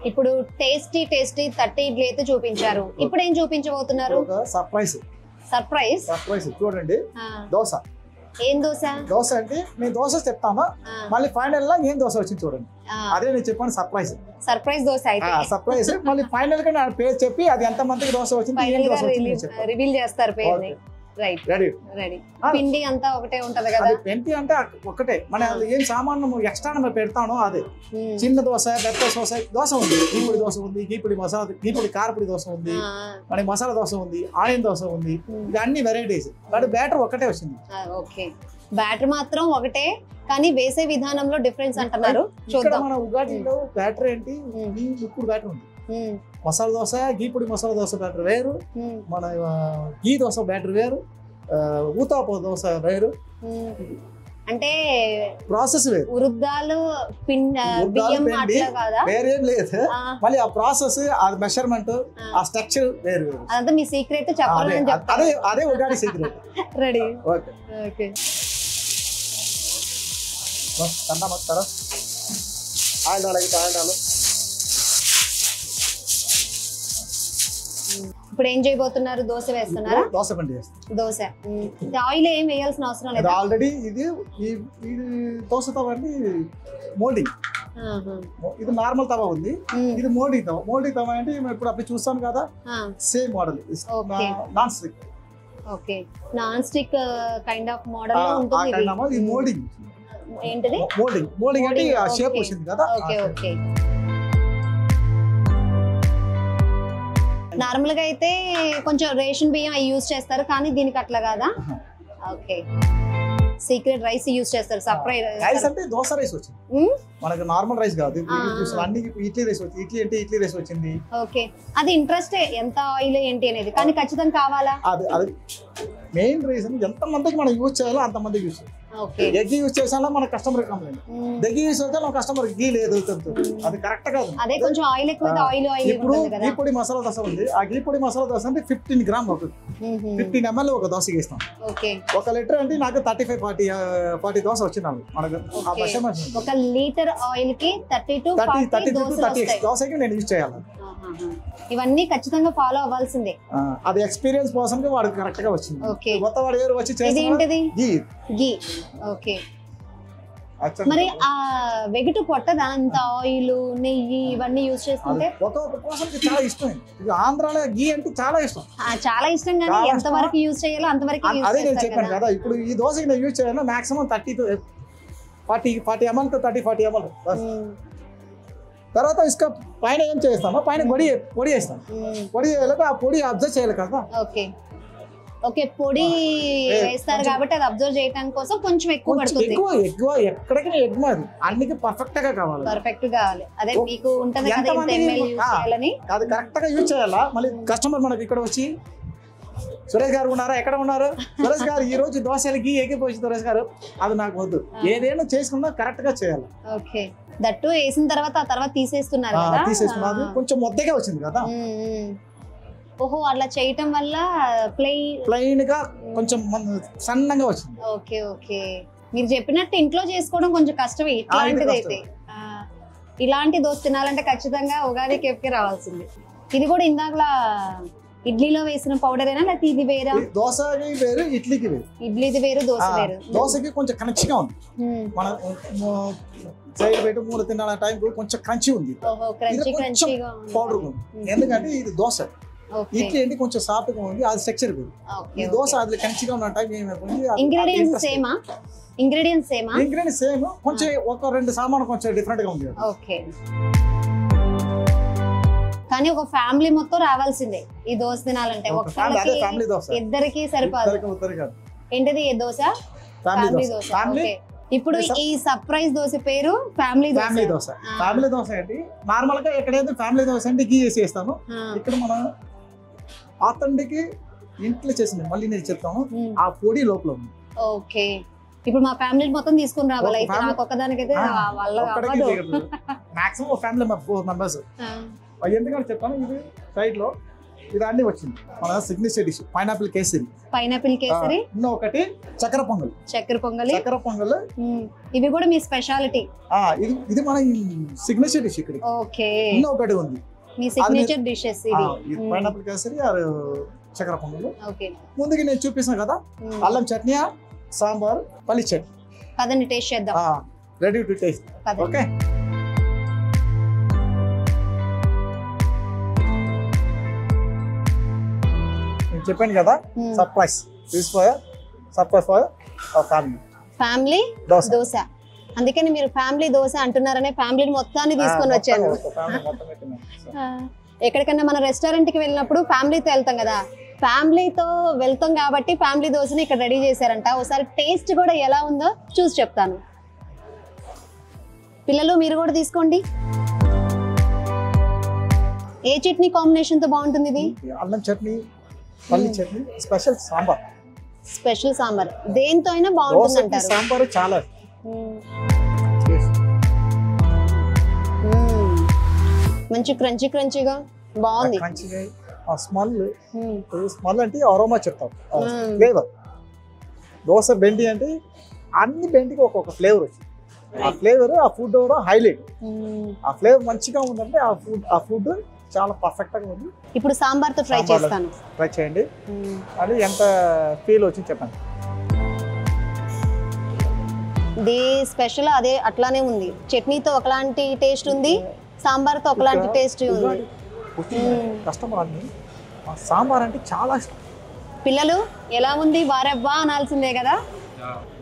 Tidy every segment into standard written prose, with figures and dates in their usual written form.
ఇప్పుడు టేస్టీ 30 ఇడ్లీ అయితే చూపించారు. ఇప్పుడు ఏం చూపించబోతున్నారు? సర్ప్రైజ్ చూడండి. దోశ. ఏం దోశ? దోశ అంటే నేను దోశ చెప్తాను, మళ్ళీ ఫైనల్ గా ఏం దోశ వచ్చింది చూడండి. అదే నేను చెప్పాను సర్ప్రైజ్ దోశ అయితే. సర్ప్రైజ్ మళ్ళీ ఫైనల్ గా నా పేరు చెప్పి అది ఎంత మందికి దోశ వచ్చింది రివీల్ చేస్తారు పేరుని. Right, ready. పిండి అంతా ఒకటే ఉంటది కదా? పిండి అంటే ఒకటే, మన ఏం సామాను ఎక్స్ట్రా పెడతానో అదే. చిన్న దోశ, పెద్ద దోశ ఉంది, గీపుడి దోశ ఉంది, గీపుడి కారపొడి దోశ ఉంది, మనకి మసాలా దోశ ఉంది, ఆనియన్ దోశ ఉంది. ఇది అన్ని వెరైటీస్, బట్ బ్యాటర్ ఒకటే వచ్చింది. ఓకే, బ్యాటర్ మాత్రం ఒకటే కానీ వేసే విధానంలో డిఫరెన్స్ అంటున్నారు. చూద్దాం. మన ఉగాదిలో బ్యాటర్ ఏంటి, లిక్విడ్ బ్యాటర్ ఉంది. మసాలా దోశ, గీపుడి మసాలా దోశ బ్యాటర్ వేరు, మన గీ దోశ బ్యాటర్ వేరు, ఊతాపో దోశ వేరు. అంటే ప్రాసెస్ వేరు. ఉరుద్దాలు బియ్యం అట్లా కాదా? వేరేం లేదు. మళ్ళీ ఆ ప్రాసెస్, ఆ మెషర్మెంట్, ఆ స్ట్రక్చర్ వేరు వేరు. అదంతా మీ సీక్రెట్ చెప్పాలని చెప్తారు. అదే ఉగాది సీక్రెట్. రెడీ. ఓకే. కన్నా మొత్తారా ఆయిల్ డాలు. ఇప్పుడు ఏం చేయబోతున్నారు? దోశ వేస్తున్నారా? దోశ పిండి వేస్తాం. దోశ. ఆయిల్ ఏం వేయాల్సిన అవసరం లేదు. ఆల్రెడీ ఇది దోశ తవ అండి, మోల్డింగ్. ఇది నార్మల్ తవ ఉంది, ఇది మోల్డింగ్ తవ. మోల్డింగ్ తవ అంటే ఇప్పుడు అప్పుడు చూస్తాం కదా, same model, non stick. Okay, non stick kind of model లో ఉంటుంది. ఇది మోల్డింగ్. ఏంటిది? మోల్డింగ్ అంటే ఆ షేప్ వచ్చింది కదా. ఓకే. నార్మల్ గా అయితే కొంచెం రేషన్ బియ్యం అవి యూజ్ చేస్తారు, కానీ దీనికి అట్లా కాదా? ఓకే, సీక్రెట్ రైస్ యూజ్ చేస్తారు. సర్ప్రైజ్ రైస్ అంటే దోశ రైస్ వచ్చింది, మనకు నార్మల్ రైస్ కాదు. అన్ని ఇడ్లీ రైస్ వచ్చింది. ఇడ్లీ అంటే ఇడ్లీ రైస్ వచ్చింది. ఓకే, అది ఇంట్రెస్ట్ ఎంత ఆయిల్ ఏంటి అనేది, కానీ ఖచ్చితంగా కావాలా? అది మెయిన్ రీజన్. ఎంత మందికి మనం యూజ్ చేయాలో అంత మందికి యూజ్ చేయాలి. ఎగ్ యూజ్ చేసాలో మన కస్టమర్ కంప్లైంట్, దెగ్ యూజ్ చేస్తే మన కస్టమర్ గీ లేదు, అది కరెక్ట్ కాదు. అదే కొంచెం ఆయిల్ ఎక్కువ. ఇప్పుడు గీ పొడి మసాలా దోశ ఉంది, ఆ గీ పొడి మసాలా దోశ అంటే 15 గ్రామ్ అవుతుంది. 15 ml ఒక దోశకి ఇస్తాం. 1 లీటర్ అంటే నాకు 35-40 దోశ వచ్చింది మనకు. ఒక లీటర్ ఆయిల్ కి 30 to 40 దోశకి నేను యూజ్ చేయాలి. ఇవన్నీ ఖచ్చితంగా ఫాలో అవ్వాల్సిందే. అది ఎక్స్పీరియన్స్ పర్సన్ కి వాడు కరెక్ట్ గా వచ్చింది. కొత్త వాడు ఎవరు వచ్చి గీ. ఓకే, మరి ఆ వెగటు కొట్టదా అంత ఆయిల్, నెయ్యి ఇవన్నీ యూజ్ చేస్తుంటే? ఒక్కొక్క పర్సన్ కి చాలా ఇష్టం. ఆంధ్రాలో గీ అంటే చాలా ఇష్టం. చాలా ఇష్టం, కానీ ఎంత వరకు యూజ్ చేయాలో అంతవరకు. అదే నేను చెప్పాను కదా, ఇప్పుడు ఈ దోశకి నేను యూజ్ చేయాలో maximum 30 to 40 ml to 30-40 ml. తర్వాత ఇసుక పైన ఏం చేస్తామో పైన పొడి వేస్తాం. పొడి వేయాలి, ఆ పొడి అబ్జర్వ్ చేయాలి కదా. ఓకే, పొడి వేస్తారు కాబట్టి అది అబ్జర్వ్ చేయడానికి కోసం కొంచెం ఎక్కువ పడుతుంది. ఎక్కువ ఎక్కడికి ఎక్కువ, అది అన్నికి పర్ఫెక్ట్ గా కావాలి. అదే మీకు ఉంటది కదా, ఇంత ml యూజ్ చేయాలని. అది కరెక్ట్ గా యూజ్ చేయాలా. మళ్ళీ కస్టమర్ మనకి ఇక్కడ వచ్చి, సురేష్ గారు ఉన్నారా, ఎక్కడ ఉన్నారు సురేష్ గారు, ఈ రోజు దోశలకి ఎగిపోయి సురేష్ గారు, అది నాకు వద్దు. ఏదైనా చేసుకున్నా కరెక్ట్ గా చేయాలి. ఓకే, దట్టు వేసిన తర్వాత ఆ తర్వాత తీసేస్తున్నారు. కొంచెం మొద్దగా వచ్చింది కదా. ఓహో, అట్లా చేయటం వల్ల ప్లెయిన్ గా కొంచెం సన్నగా వచ్చింది. ఓకే, మీరు చెప్పినట్టు ఇంట్లో చేసుకోవడం కొంచెం కష్టమే. ఇట్లాంటిదైతే ఇలాంటి దోశ తినాలంటే ఖచ్చితంగా ఉగాది కేఫ్కి రావాల్సింది. ఇది కూడా ఇందాకలా ఇడ్లీలో వేసిన పౌడర్ ఏనా, లేకపోతే ఇది వేరా? దోశకి వేరు, ఇడ్లీకి వేరు. ఇడ్లీది వేరు, దోశ వేరు. దోశకి కొంచెం క్రంచిగా ఉంది, మన సైడ్ పెట్టి 3 తినాల టైం కొంచెం క్రంచి ఉంది. పౌడర్ ఉంది, ఎందుకంటే ఇది దోశ. ఇడ్లీ ఏంటి కొంచెం సాఫ్ట్ గా ఉంది, అది స్ట్రక్చర్ వేరు. ఈ దోశ అది క్రంచిగా ఉన్న టైం ఏమైపోయింది. ఇంగ్రీడియంట్స్ సేమ్, కొంచెం 1-2 సామాను కొంచెం డిఫరెంట్ గా ఉంది. ఓకే, కానీ ఒక ఫ్యామిలీ మొత్తం రావాల్సిందే ఈ దోశ తినాలంటే. ఇద్దరికి సరిపోదు. ఏంటిది దోశ? ఫ్యామిలీ దోశ. ఇప్పుడు ఈ సర్ప్రైజ్ దోశ పేరు ఫ్యామిలీ దోశ. ఫ్యామిలీ దోశ ఏంటి, నార్మల్ గా ఎక్కడైతే ఫ్యామిలీ దోశ అంటే గీ వేసి వేస్తాను. ఇక్కడ మనం ఆతండికి ఇంట్లో చేసింది, మళ్ళీ నేను చెప్తాను, ఆ పొడి లోపల ఉంది. ఓకే, ఇప్పుడు మా ఫ్యామిలీ మొత్తం తీసుకుని రావాలి. నాకు ఒక్కదానికైతే మాక్సిమం ఫ్యామిలీ 4 members. ఎందుకంటే చెప్తాను, ఇది సైడ్ లో ఇది అన్ని వచ్చింది మన సిగ్నేచర్ డిష్ పైనాపిల్ కేసరి. ఒకటి చక్కెర పొంగల్. ఇవి కూడా మీ స్పెషాలిటీ. ఇది మన సిగ్నేచర్ డిష్ ఇక్కడ. ఒకటి ఉంది మీ సిగ్నేచర్ డిషెస్. ఇది పైనాపిల్ కేసరి చక్కెర పొంగల్. ముందుకి నేను చూపిస్తాను కదా, అల్లం చట్నీ, సాంబార్, పల్లి చట్నీ. పదండి టేస్ట్ చేద్దాం. Ready to taste. ఓకే, నేను చెప్పాను కదా సర్ప్రైజ్ ఫర్ ఫ్యామిలీ దోశ. అందుకని మీరు ఫ్యామిలీ దోశ అంటున్నారనే ఫ్యామిలీని మొత్తాన్ని తీసుకొని వచ్చాను. ఎక్కడికన్నా మన రెస్టారెంట్ కి వెళ్ళినప్పుడు ఫ్యామిలీతో వెళ్తాం కదా, ఫ్యామిలీతో వెళ్తాం కాబట్టి ఫ్యామిలీ దోశని ఇక్కడ రెడీ చేశారంట. ఒకసారి టేస్ట్ కూడా ఎలా ఉందో చూసి చెప్తాను. పిల్లలు మీరు కూడా తీసుకోండి. ఏ చట్నీ కాంబినేషన్ తో బాగుంటుంది ఇది? అల్లం చట్నీ, పల్లి చట్నీ, స్పెషల్ సాంబార్. దేంతో అయినా బాగుంటుంది అంటారు. సాంబార్ చాలా మంచి క్రంచీగా బాగుంది. స్మెల్ అంటే అరోమా చెప్తాం. ఫ్లేవర్ దోశ బెండి అంటే అన్ని బెండికి ఒక్కొక్క ఫ్లేవర్ వచ్చింది. ఆ ఫ్లేవర్ ఆ ఫుడ్ హైలైట్. ఆ ఫ్లేవర్ మంచిగా ఉందంటే ఆ ఫుడ్ చాలా పర్ఫెక్ట్ గా ఉంది. ఇప్పుడు సాంబార్ తో ట్రై చేస్తాను. ట్రై చేయండి. అది ఎంత ఫీల్ వచ్చింది చెప్పండి. ఇది స్పెషల్ అదే అట్లానే ఉంది. చట్నీతో ఒకలాంటి టేస్ట్ ఉంది, సాంబార్ తో ఒకలాంటి టేస్ట్ ఉంది. కస్టమర్ అన్ని సాంబార్ అంటే చాలా ఇష్టం. పిల్లలు ఎలా ఉంది వారెవ్వా అనాల్సిందే కదా.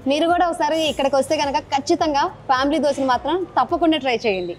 మీరు కూడా ఒకసారి ఇక్కడికి వస్తే కనుక ఖచ్చితంగా ఫ్యామిలీ దోశను మాత్రం తప్పకుండా ట్రై చేయండి.